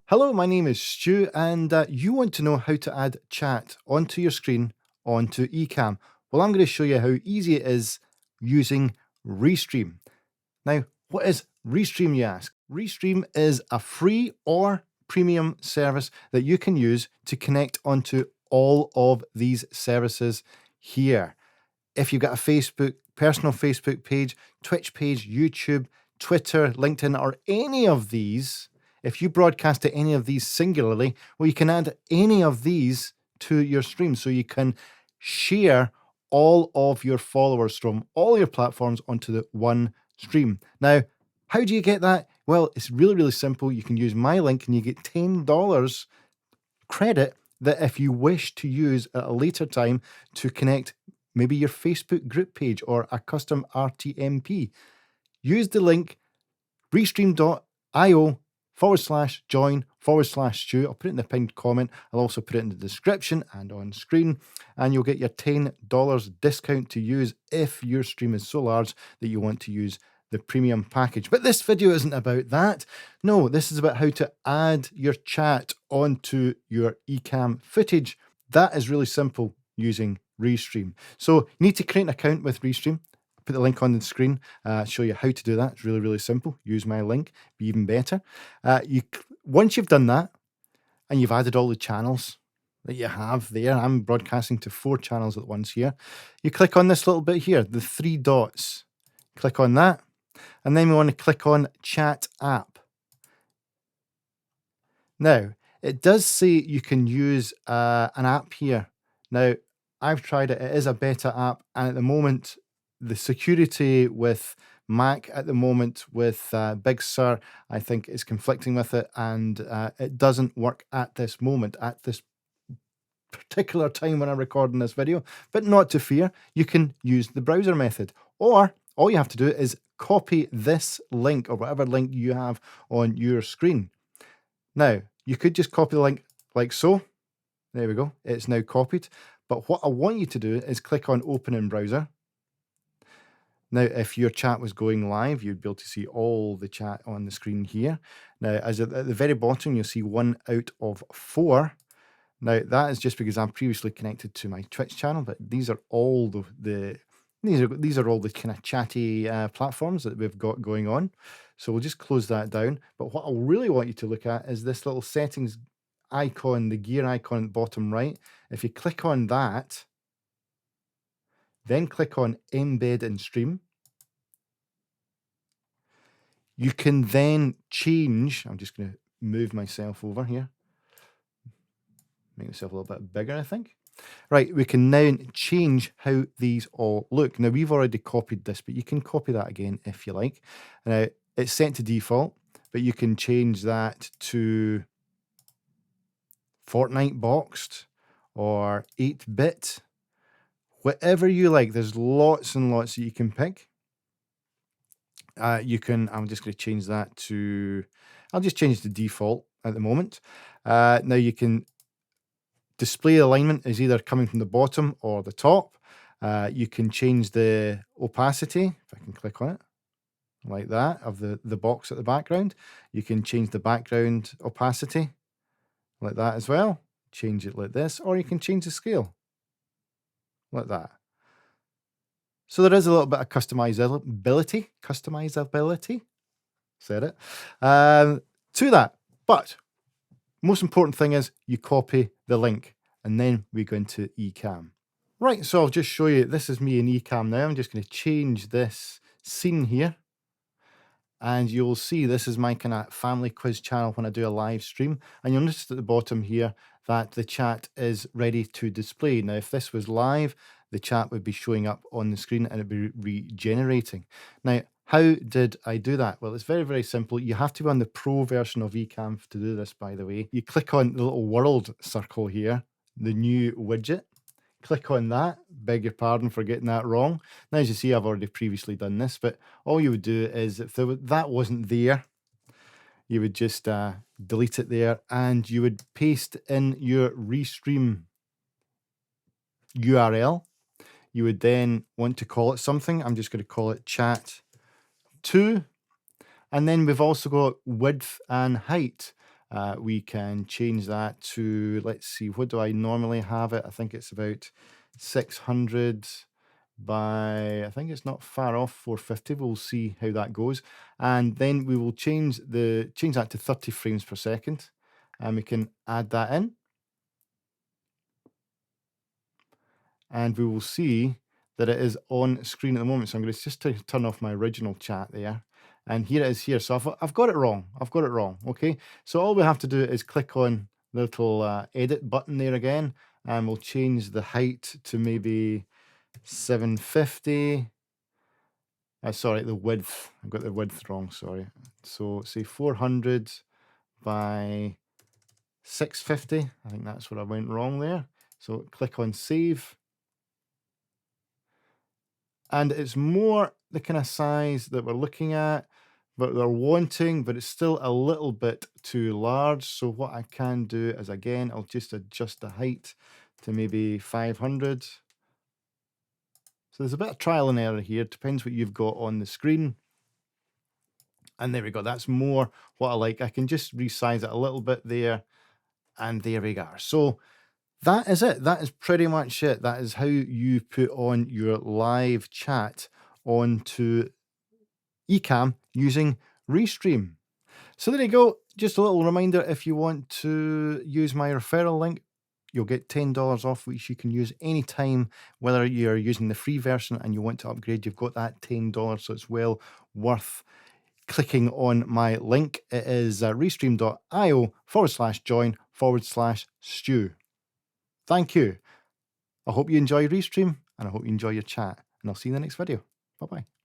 Hello, my name is Stu, and you want to know how to add chat onto your screen onto Ecamm. Well, I'm going to show you how easy it is using Restream. Now, what is Restream, you ask? Restream is a free or premium service that you can use to connect onto all of these services here. If you've got a personal Facebook page, Twitch page, YouTube, Twitter, LinkedIn, or any of these, if you broadcast to any of these singularly, well, you can add any of these to your stream. So you can share all of your followers from all your platforms onto the one stream. Now, how do you get that? Well, it's really, really simple. You can use my link and you get $10 credit that if you wish to use at a later time to connect maybe your Facebook group page or a custom RTMP. Use the link restream.io/join/Stu. I'll put it in the pinned comment. I'll also put it in the description and on screen, and you'll get your $10 discount to use if your stream is so large that you want to use the premium package. But this video isn't about that. No, this is about how to add your chat onto your Ecamm footage. That is really simple using Restream. So you need to create an account with Restream. Put the link on the screen, show you how to do that. It's really, really simple. Use my link, be even better. Once you've done that and you've added all the channels that you have there, I'm broadcasting to 4 channels at once here. You click on this little bit here, the 3 dots. Click on that. And then we want to click on Chat App. Now, it does say you can use an app here. Now, I've tried it. It is a beta app. And at the moment, the security with Mac at the moment with Big Sur, I think is conflicting with it. And it doesn't work at this moment, at this particular time when I'm recording this video. But not to fear, you can use the browser method. Or all you have to do is copy this link or whatever link you have on your screen. Now, you could just copy the link like so. There we go. It's now copied. But what I want you to do is click on Open in Browser. Now, if your chat was going live, you'd be able to see all the chat on the screen here. Now, as at the very bottom, you'll see 1 out of 4. Now, that is just because I'm previously connected to my Twitch channel, but these are all these are all the kind of chatty platforms that we've got going on. So we'll just close that down. But what I really want you to look at is this little settings icon, the gear icon at the bottom right. If you click on that, then click on Embed and Stream, you can then change. I'm just going to move myself over here. Make myself a little bit bigger, I think. Right, we can now change how these all look. Now, we've already copied this, but you can copy that again if you like. Now, it's set to default, but you can change that to Fortnite boxed or 8-bit, whatever you like. There's lots and lots that you can pick. I'm just going to change that to, I'll just change the default at the moment. Now you can display alignment is either coming from the bottom or the top. You can change the opacity, if I can click on it, like that, of the box at the background. You can change the background opacity, like that as well. Change it like this, or you can change the scale, like that. So there is a little bit of customizability, said it, to that. But most important thing is you copy the link and then we go into Ecamm. Right, so I'll just show you, this is me in Ecamm now. I'm just going to change this scene here. And you'll see this is my kind of family quiz channel when I do a live stream. And you'll notice at the bottom here that the chat is ready to display. Now, if this was live, the chat would be showing up on the screen and it'd be regenerating. Now, how did I do that? Well, it's very, very simple. You have to be on the pro version of Ecamm to do this, by the way. You click on the little world circle here, the new widget. Click on that. Beg your pardon for getting that wrong. Now, as you see, I've already previously done this, but all you would do is if that wasn't there, you would just delete it there and you would paste in your Restream URL. You would then want to call it something. I'm just going to call it chat 2. And then we've also got width and height. We can change that to, let's see, what do I normally have it? I think it's about 600 by, I think it's not far off 450. We'll see how that goes. And then we will change that to 30 frames per second. And we can add that in. And we will see that it is on screen at the moment. So I'm going to just turn off my original chat there. And here it is here. So I've got it wrong. I've got it wrong. Okay. So all we have to do is click on the little edit button there again. And we'll change the height to maybe 750. Sorry, the width. I've got the width wrong. Sorry. So say 400 by 650. I think that's where I went wrong there. So click on save. And it's more the kind of size that we're looking at, but they're wanting, but it's still a little bit too large. So what I can do is, again, I'll just adjust the height to maybe 500. So there's a bit of trial and error here. Depends what you've got on the screen. And there we go. That's more what I like. I can just resize it a little bit there. And there we go. So that is it. That is pretty much it. That is how you put on your live chat onto Ecamm using Restream. So there you go. Just a little reminder, if you want to use my referral link, you'll get $10 off, which you can use anytime, whether you're using the free version and you want to upgrade, you've got that $10. So it's well worth clicking on my link. It is restream.io/join/Stu. Thank you. I hope you enjoy Restream and I hope you enjoy your chat. And I'll see you in the next video. Bye-bye.